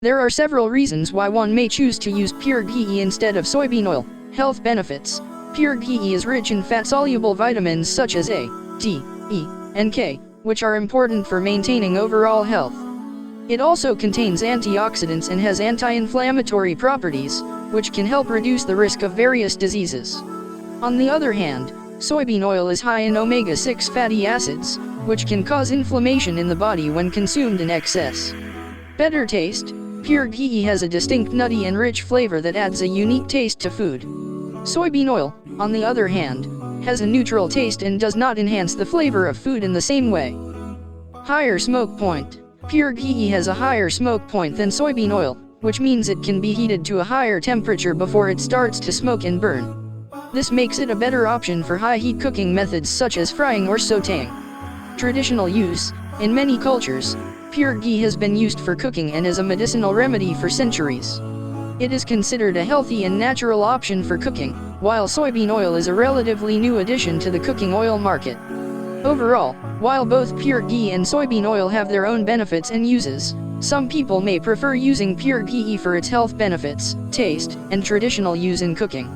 There are several reasons why one may choose to use pure ghee instead of soybean oil. Health benefits. Pure ghee is rich in fat-soluble vitamins such as A, D, E, and K, which are important for maintaining overall health. It also contains antioxidants and has anti-inflammatory properties, which can help reduce the risk of various diseases. On the other hand, soybean oil is high in omega-6 fatty acids, which can cause inflammation in the body when consumed in excess. Better taste. Pure ghee has a distinct nutty and rich flavor that adds a unique taste to food. Soybean oil, on the other hand, has a neutral taste and does not enhance the flavor of food in the same way. Higher smoke point. Pure ghee has a higher smoke point than soybean oil, which means it can be heated to a higher temperature before it starts to smoke and burn. This makes it a better option for high-heat cooking methods such as frying or sautéing. Traditional use. In many cultures, pure ghee has been used for cooking and as a medicinal remedy for centuries. It is considered a healthy and natural option for cooking, while soybean oil is a relatively new addition to the cooking oil market. Overall, while both pure ghee and soybean oil have their own benefits and uses, some people may prefer using pure ghee for its health benefits, taste, and traditional use in cooking.